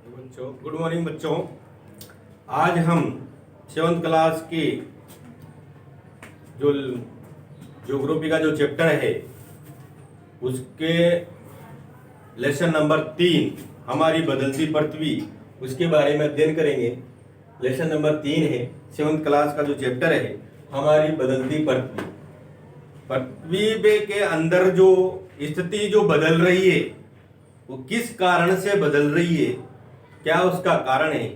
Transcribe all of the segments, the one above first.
बच्चों, good morning बच्चों। आज हम 7th क्लास की जो ज्योग्राफी का जो चैप्टर है उसके लेसन नंबर 3 हमारी बदलती पृथ्वी, उसके बारे में अध्ययन करेंगे। लेसन नंबर 3 है 7th क्लास का जो चैप्टर है हमारी बदलती पृथ्वी। पृथ्वी के अंदर जो स्थिति जो बदल रही है वो किस कारण से बदल रही है, क्या उसका कारण है,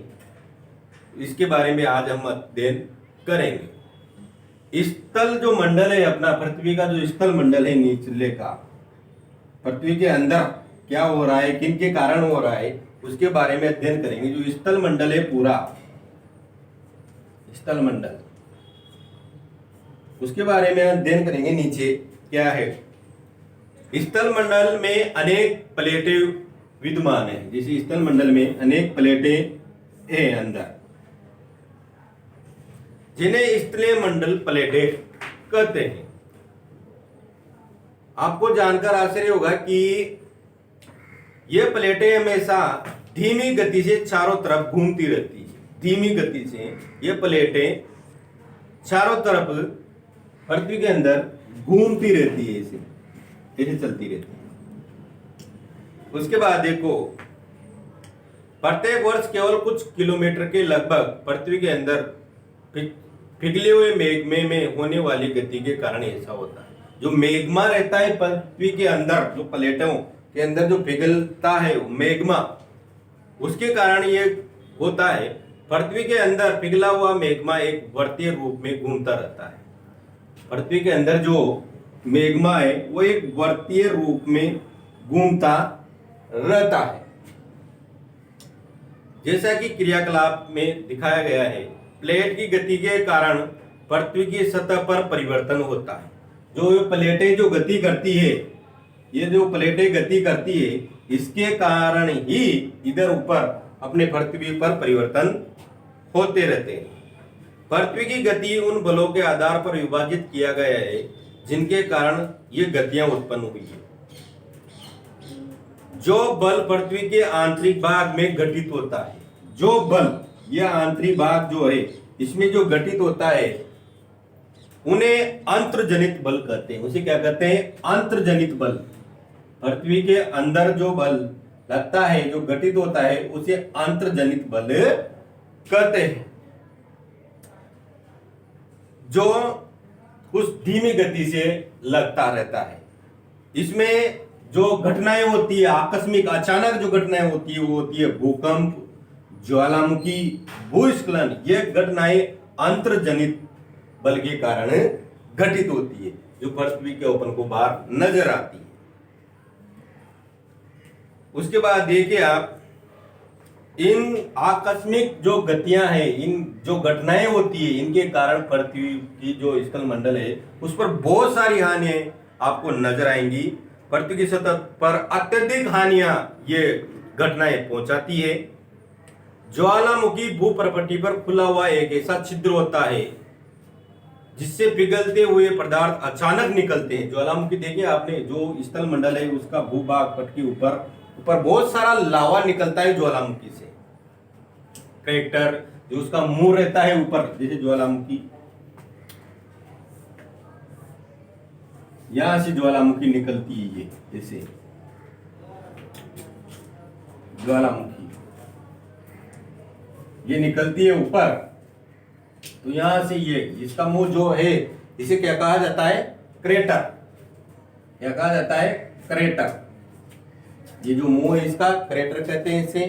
इसके बारे में आज हम अध्ययन करेंगे। स्थल जो मंडल है अपना, पृथ्वी का जो स्थल मंडल है निचले का, पृथ्वी के अंदर क्या हो रहा है, किन के कारण हो रहा है, उसके बारे में अध्ययन करेंगे। जो स्थल मंडल है पूरा स्थल मंडल, उसके बारे में अध्ययन करेंगे। नीचे क्या है, स्थल मंडल में अनेक प्लेटें विद्यमान है। जैसे स्थल मंडल में अनेक प्लेटें हैं अंदर, जिन्हें स्थलीय मंडल प्लेटें कहते हैं। आपको जानकर आश्चर्य होगा कि ये प्लेटें हमेशा धीमी गति से चारों तरफ घूमती रहती है। धीमी गति से ये प्लेटें चारों तरफ पृथ्वी के अंदर घूमती रहती है, ऐसे चलती रहती है। उसके बाद देखो, प्रत्येक वर्ष केवल कुछ किलोमीटर के लगभग पृथ्वी के अंदर पिघले हुए मेग्मा में होने वाली गति के कारण ऐसा होता है। जो मेग्मा रहता है पृथ्वी के अंदर, जो प्लेटों के अंदर जो पिघलता है मेग्मा, उसके कारण ये होता है। पृथ्वी के अंदर पिघला हुआ मेग्मा एक वृत्तीय रूप में घूमता रहता है। पृथ्वी के अंदर जो मेग्मा है वो एक वृत्तीय रूप में घूमता रहता है। जैसा कि क्रियाकलाप में दिखाया गया है, प्लेट की गति के कारण पृथ्वी की सतह पर परिवर्तन होता है। जो प्लेटें जो गति करती है, ये जो प्लेटें गति करती है, इसके कारण ही इधर ऊपर अपने पृथ्वी पर परिवर्तन होते रहते हैं। पृथ्वी की गति उन बलों के आधार पर विभाजित किया गया है जिनके कारण ये गतियां उत्पन्न हुई है। जो बल पृथ्वी के आंतरिक भाग में घटित होता है, जो बल यह आंतरिक भाग जो है इसमें जो घटित होता है, उन्हें अंतर्जनित बल कहते हैं। उसे क्या कहते हैं? अंतर्जनित बल। पृथ्वी के अंदर जो बल लगता है, जो घटित होता है, उसे अंतर्जनित बल कहते हैं। जो उस धीमी गति से लगता रहता है। इसमें जो घटनाएं होती है, आकस्मिक अचानक जो घटनाएं होती है, वो होती है भूकंप, ज्वालामुखी, भूस्खलन। ये घटनाएं अंतर्जनित बल के कारण घटित होती है, जो पृथ्वी के अपन को बाहर नजर आती है। उसके बाद देखिए आप, इन आकस्मिक जो गतियां हैं, इन जो घटनाएं होती है, इनके कारण पृथ्वी की जो स्थल मंडल है उस पर बहुत सारी हानियां आपको नजर आएंगी। पृथ्वी की सतह पर अत्यधिक हानियां ये घटनाएं पहुंचाती है। ज्वालामुखी भूप्रपट्टी पर खुला हुआ एक ऐसा छिद्र होता है जिससे पिघलते हुए पदार्थ अचानक निकलते हैं। ज्वालामुखी देखिए आपने, जो स्थल मंडल है उसका भूभाग पट के ऊपर बहुत सारा लावा निकलता है ज्वालामुखी से। क्रेटर जो उसका मुंह रहता है ऊपर, जैसे ज्वालामुखी, यहां से ज्वालामुखी निकलती है, ये जैसे ज्वालामुखी ये निकलती है ऊपर, तो यहां से ये इसका मुंह जो है इसे क्या कहा जाता है? क्रेटर। क्या कहा जाता है? क्रेटर। ये जो मुंह है इसका क्रेटर कहते हैं इसे।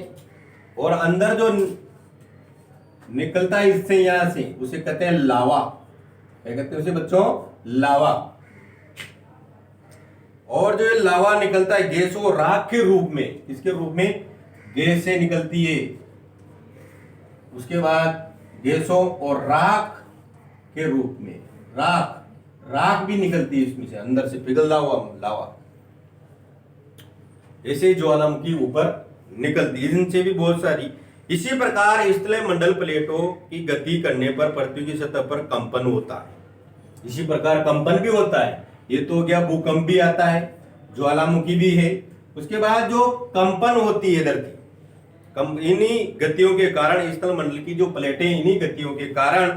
और अंदर जो निकलता है इससे, यहां से, उसे कहते हैं लावा। क्या कहते हैं उसे बच्चों? लावा। और जो ये लावा निकलता है गैस और राख के रूप में, इसके रूप में गैस से निकलती है। उसके बाद गैसों और राख के रूप में राख भी निकलती है इसमें से, अंदर से पिघला हुआ लावा। ऐसे ज्वालामुखी ऊपर निकलती है, इनसे भी बहुत सारी। इसी प्रकार स्थलीय मंडल प्लेटों की गति करने पर पृथ्वी की सतह पर कंपन होता है। इसी प्रकार कंपन भी होता है। ये तो क्या, भूकंप भी आता है, ज्वालामुखी भी है। उसके बाद जो कंपन होती है धरती, इन्हीं गतियों के कारण स्थल मंडल की जो प्लेटें, इन्हीं गतियों के कारण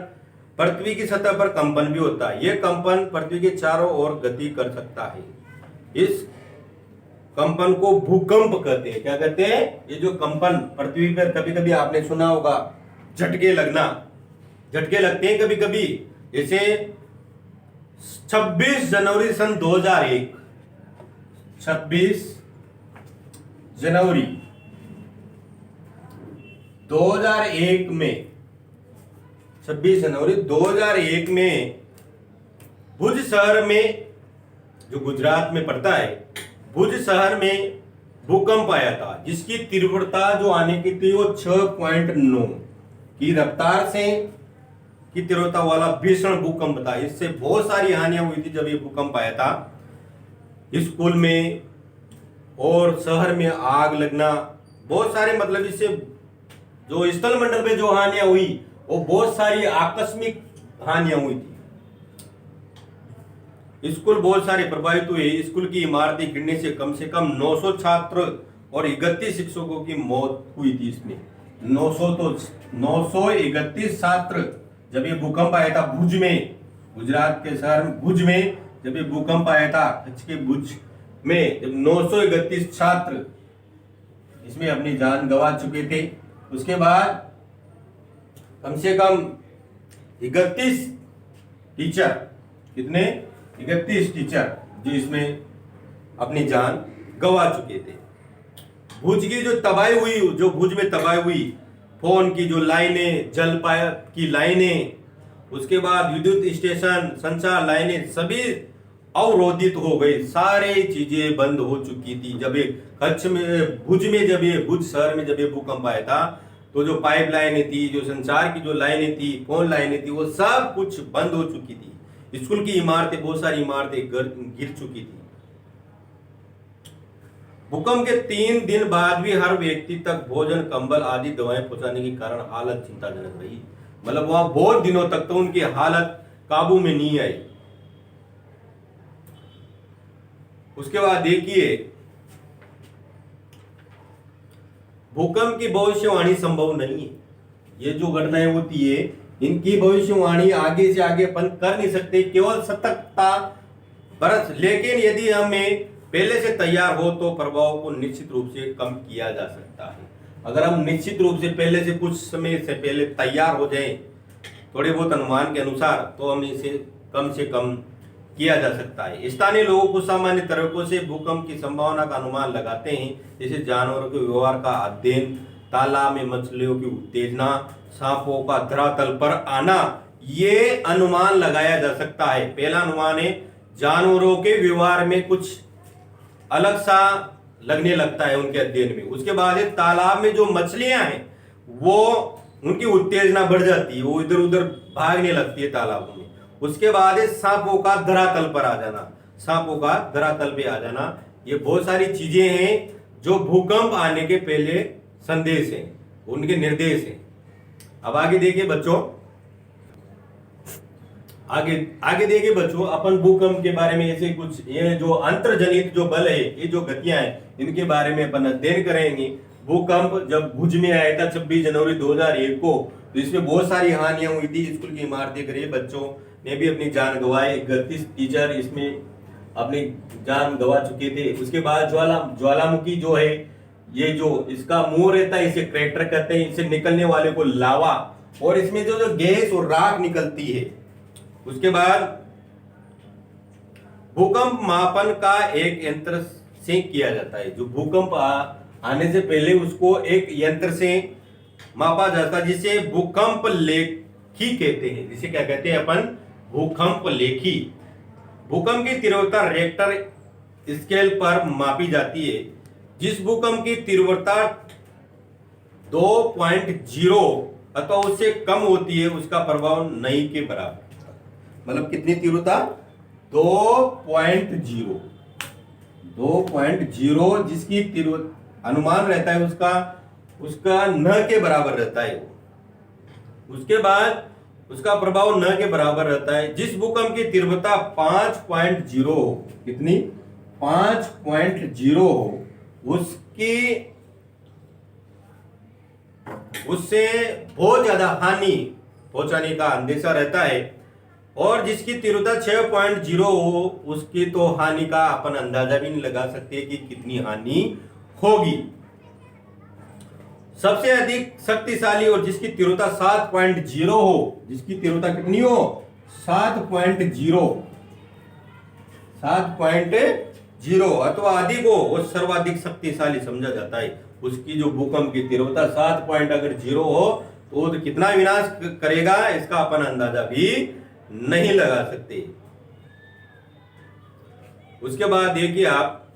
पृथ्वी की सतह पर कंपन भी होता है। यह कंपन पृथ्वी के चारों ओर गति कर सकता है। इस कंपन को भूकंप कहते हैं। क्या कहते हैं? ये जो कंपन पृथ्वी पर, कभी कभी आपने सुना होगा झटके लगना, झटके लगते हैं कभी कभी। जैसे 26 जनवरी सन 2001, 26 जनवरी 2001 में, 26 जनवरी 2001 में भुज शहर में, जो गुजरात में पड़ता है, भुज शहर में भूकंप आया था, जिसकी तीव्रता जो आने की थी वो 6.9 की रफ्तार से की तीव्रता वाला भीषण भूकंप था। इससे बहुत सारी हानियां हुई थी जब ये भूकंप आया था। स्कूल में और शहर में आग लगना, बहुत सारे, मतलब इससे जो स्थल मंडल में जो हानियां हुई वो बहुत सारी आकस्मिक हानियां हुई थी। स्कूल बहुत सारे प्रभावित हुए। स्कूल की इमारतें गिरने से कम 900 छात्र और 31 शिक्षकों की मौत हुई थी। इसमें 931 छात्र, जब ये भूकंप आया था भुज में, गुजरात के शहर भुज में जब ये भूकंप आया था, कच्छ के भुज में, जब 931 छात्र इसमें अपनी जान गंवा चुके थे। उसके बाद कम से कम 31 टीचर, कितने? 31 टीचर जो इसमें अपनी जान गंवा चुके थे। भुज की जो तबाही हुई, जो भुज में तबाही हुई, फोन की जो लाइनें, जल पाइप की लाइनें, उसके बाद विद्युत स्टेशन, संचार लाइनें सभी अवरोधित हो गई। सारे चीजें बंद हो चुकी थी। जब ये कच्छ में, भुज में, जब ये भुज शहर में जब ये भूकंप आया था, तो जो पाइप लाइनें थी, जो संचार की जो लाइनें थी, फोन लाइनें थी, वो सब कुछ बंद हो चुकी थी। स्कूल की इमारतें, बहुत सारी इमारतें गिर चुकी थी। भूकंप के 3 दिन बाद भी हर व्यक्ति तक भोजन, कंबल आदि दवाएं पहुंचाने के कारण हालत चिंताजनक रही। मतलब वहां बहुत दिनों तक तो उनकी हालत काबू में नहीं आई। उसके बाद देखिए, भूकंप की भविष्यवाणी संभव नहीं है। ये जो घटनाएं होती है, इनकी भविष्यवाणी आगे से आगे अपन कर नहीं सकते, केवल सतर्कता बरत। लेकिन यदि हमें पहले से तैयार हो तो प्रभाव को निश्चित रूप से कम किया जा सकता है। अगर हम निश्चित रूप से पहले से, कुछ समय से पहले तैयार हो जाएं, थोड़े बहुत अनुमान के अनुसार, तो हम इसे कम से कम किया जा सकता है। स्थानीय लोगों को सामान्य तरीकों से भूकंप की संभावना का अनुमान लगाते हैं, जैसे जानवरों के व्यवहार का अध्ययन, तालाब में मछलियों की उत्तेजना, सांपों का धरातल पर आना, ये अनुमान लगाया जा सकता है। पहला अनुमान है, जानवरों के व्यवहार में कुछ अलग सा लगने लगता है उनके अध्ययन में। उसके बाद है, तालाब में जो मछलियां हैं वो, उनकी उत्तेजना बढ़ जाती है, वो इधर उधर भागने लगती है तालाबों में। उसके बाद है, सांपों का धरातल पर आ जाना, सांपों का धरातल पे आ जाना। ये बहुत सारी चीजें हैं जो भूकंप आने के पहले संदेश हैं, उनके निर्देश हैं। अब आगे देखिए बच्चों, आगे देखिए बच्चों, अपन भूकंप के बारे में ऐसे कुछ, ये जो अंतर्जनित जो बल है, ये जो गतियां हैं, इनके बारे में अपन अध्ययन करेंगे। भूकंप जब भुज में आया था 26 जनवरी 2001 को, तो इसमें बहुत सारी हानियां हुई थी। स्कूल की इमारतें गिरी, बच्चों ने भी अपनी जान गंवाई, 31 टीचर इसमें अपनी जान गंवा चुके थे। उसके बाद ज्वालामुखी जो है, ये जो इसका मुंह रहता है, इसे क्रैटर कहते हैं, इससे निकलने वाले को लावा, और इसमें जो गैस और राख निकलती है। उसके बाद भूकंप मापन का एक यंत्र से किया जाता है। जो भूकंप आने से पहले उसको एक यंत्र से मापा जाता है, जिसे भूकंप लेखी कहते हैं। जिसे क्या कहते हैं अपन? भूकंप लेखी। भूकंप की तीव्रता रेक्टर स्केल पर मापी जाती है। जिस भूकंप की तीव्रता 2.0 अथवा उससे कम होती है, उसका प्रभाव नहीं के बराबर। मतलब कितनी तीव्रता? 2.0, जिसकी तीव्रता अनुमान रहता है उसका न के बराबर रहता है। उसके बाद उसका प्रभाव न के बराबर रहता है। जिस भूकंप की तीव्रता 5.0 हो, कितनी? 5.0 हो, उसकी उससे बहुत ज्यादा हानि पहुंचाने का अंदेशा रहता है। और जिसकी तीव्रता 6.0 हो उसकी तो हानि का अपन अंदाजा भी नहीं लगा सकते कि कितनी हानि होगी। सबसे अधिक शक्तिशाली और जिसकी तीव्रता 7.0 हो, जिसकी तीव्रता कितनी हो 7.0 अथवा अधिक हो, वो सर्वाधिक शक्तिशाली समझा जाता है। उसकी जो भूकंप की तीव्रता 7.0 हो तो वो तो कितना विनाश करेगा इसका अपन अंदाजा भी नहीं लगा सकते। उसके बाद देखिए आप,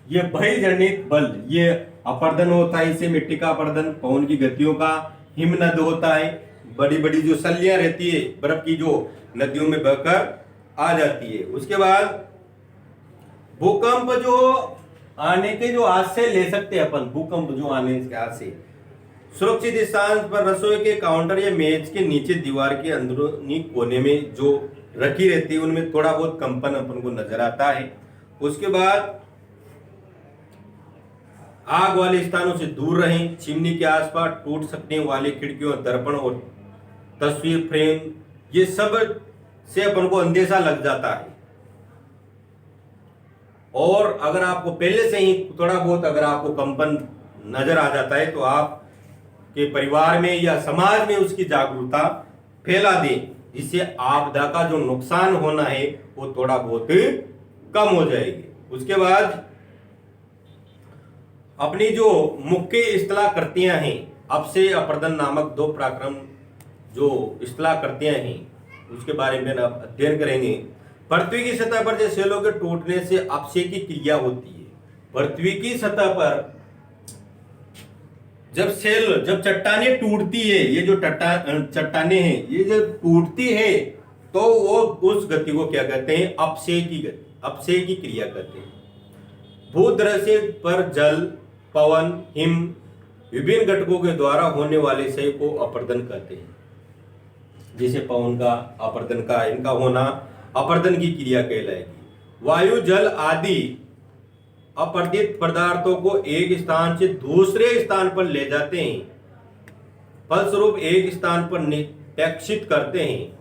ये भयजनित बल, ये अपर्दन होता है, इसे मिट्टी का अपर्दन, पवन की गतियों का, हिमनद होता है, बड़ी बड़ी जो सलियां रहती है बर्फ की जो नदियों में बहकर आ जाती है। उसके बाद भूकंप जो आने के जो आज से ले सकते हैं अपन, भूकंप जो आने के आज से सुरक्षित स्थान पर, रसोई के काउंटर या मेज के नीचे, दीवार के अंदरूनी कोने में जो रखी रहती है उनमें थोड़ा बहुत कंपन अपन को नजर आता है। उसके बाद आग वाले स्थानों से दूर रहें, चिमनी के आसपास टूट सकने वाले खिड़कियों, दर्पण और तस्वीर फ्रेम, ये सब से अपन को अंदेशा लग जाता है। और अगर आपको पहले से ही थोड़ा बहुत अगर आपको कंपन नजर आ जाता है तो आप के परिवार में या समाज में उसकी जागरूकता फैला दें, जिससे आपदा का जो नुकसान होना है वो थोड़ा बहुत कम हो जाएगी। उसके बाद अपनी जो मुख्य इस्तेलाकृतियां हैं, अपसे अपर्दन नामक 2 पराक्रम जो इस्तेलाकृतियां हैं उसके बारे में आप अध्ययन करेंगे। पृथ्वी की सतह पर जैसे सेलों के टूटने से अपसे की क्रिया होती है। पृथ्वी की सतह पर जब चट्टाने टूटती है, ये जो चट्टाने हैं ये जब टूटती है तो वो उस गति को क्या कहते हैं, अपसे की गति, अपसे की क्रिया कहते हैं। भूदृश्य पर जल, पवन, हिम विभिन्न घटकों के द्वारा होने वाले क्षय को अपर्दन कहते हैं। जैसे पवन का, अपर्दन का, इनका होना अपर्दन की क्रिया कहलाएगी। वायु, जल आदि अपर्दित पदार्थों को एक स्थान से दूसरे स्थान पर ले जाते हैं, फलस्वरूप एक स्थान पर निक्षेपित करते हैं।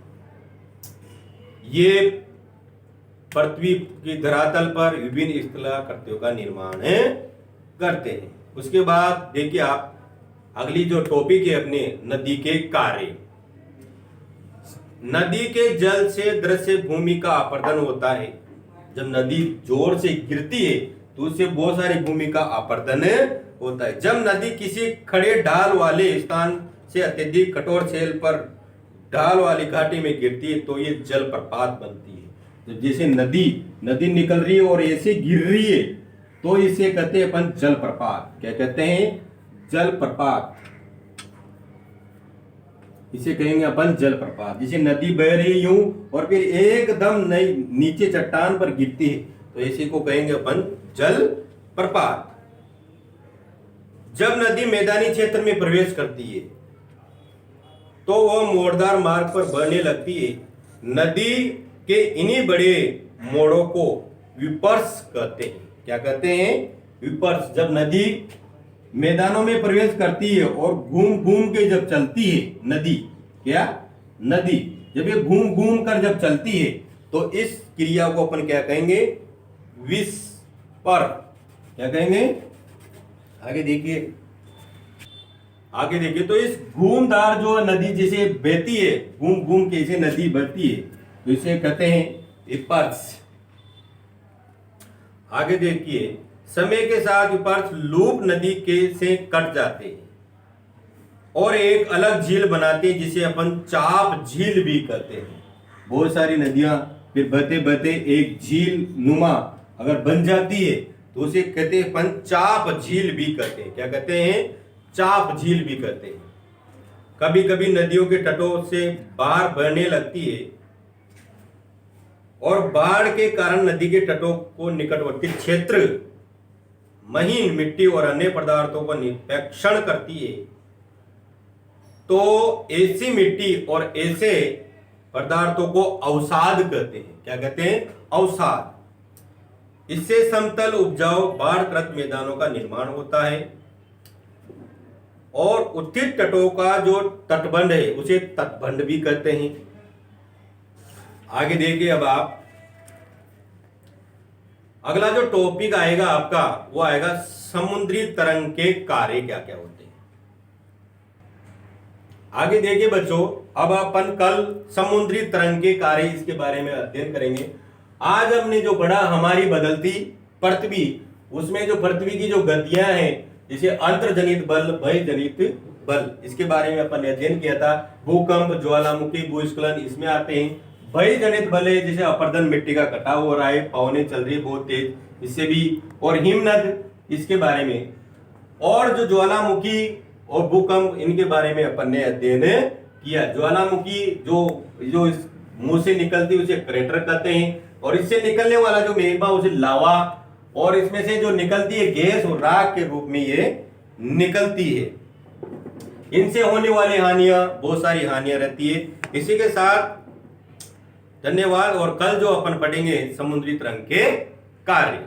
ये पृथ्वी की धरातल पर विभिन्न स्थलाकृतियों का निर्माण करते हैं। उसके बाद देखिए आप, अगली जो टॉपिक है अपने, नदी के कार्य। नदी के जल से दृश्य भूमि का अपर्दन होता है। जब नदी जोर से गिरती है तो उससे बहुत सारी भूमि का अपर्दन होता है। जब नदी किसी खड़े ढाल वाले स्थान से अत्यधिक कठोर छेल पर ढाल वाली घाटी में गिरती है तो ये जलप्रपात बनती है। तो जैसे नदी निकल रही है और ऐसे गिर रही है तो इसे कहते हैं अपन जलप्रपात। क्या कहते हैं, जलप्रपात, इसे कहेंगे अपन जलप्रपात। जैसे नदी बह रही है यूं और फिर एकदम नीचे चट्टान पर गिरती है तो इसी को कहेंगे अपन जलप्रपात। जब नदी मैदानी क्षेत्र में प्रवेश करती है तो वह मोड़दार मार्ग पर बहने लगती है। नदी के इन्हीं बड़े मोड़ों को विपर्स कहते हैं। क्या कहते हैं, विपर्स। जब नदी मैदानों में प्रवेश करती है और घूम घूम के जब चलती है नदी, क्या नदी जब ये घूम घूम कर जब चलती है तो इस क्रिया को अपन क्या कहेंगे, विस्पर। क्या कहेंगे, आगे देखिए तो इस घूमदार जो नदी जैसे बहती है, घूम घूम के इसे नदी बहती है तो इसे कहते हैं विपर्स। आगे देखिए, समय के साथ विपर्स लूप नदी के से कट जाते हैं और एक अलग झील बनाते हैं जिसे अपन चाप झील भी कहते हैं। बहुत सारी नदियां फिर बहते बहते एक झील नुमा अगर बन जाती है तो उसे कहते हैं अपन चाप झील भी कहते हैं। क्या कहते हैं, चाप झील भी कहते हैं। कभी कभी नदियों के तटों से बाहर बहने लगती है और बाढ़ के कारण नदी के तटों को निकटवर्ती क्षेत्र महीन मिट्टी और अन्य पदार्थों का निक्षेपण करती है। तो ऐसी मिट्टी और ऐसे पदार्थों को अवसाद कहते हैं। क्या कहते हैं, अवसाद। इससे समतल उपजाऊ बाढ़ग्रस्त मैदानों का निर्माण होता है। और उत्थित तटों का जो तटबंध है उसे तटबंध भी कहते हैं। आगे देखिए अब आप, अगला जो टॉपिक आएगा आपका वो आएगा समुद्री तरंग के कार्य क्या क्या होते हैं। आगे देखिए बच्चों, अब अपन कल समुद्री तरंग के कार्य इसके बारे में अध्ययन करेंगे। आज हमने जो पढ़ा हमारी बदलती पृथ्वी, उसमें जो पृथ्वी की जो गतियां हैं जैसे अंतर्जनित बल, भयजनित बल, इसके बारे में अपन ने अध्ययन किया था। भूकंप, ज्वालामुखी, भूस्खलन इसमें आते हैं। भयजनित बल है जैसे अपरदन मिट्टी का कटाव हो रहा है, पवनें चल रही है बहुत तेज, इससे भी। और हिमनद इसके बारे में, और जो ज्वालामुखी और भूकंप इनके बारे में अपन ने अध्ययन किया। ज्वालामुखी जो जो इस मुंह से निकलती है उसे क्रेटर कहते हैं, और इससे निकलने वाला जो मेघमा उसे लावा, और इसमें से जो निकलती है गैस और राख के रूप में ये निकलती है। इनसे होने वाली हानियां, बहुत सारी हानियां रहती है। इसी के साथ धन्यवाद, और कल जो अपन पढ़ेंगे समुद्री तरंग के कार्य।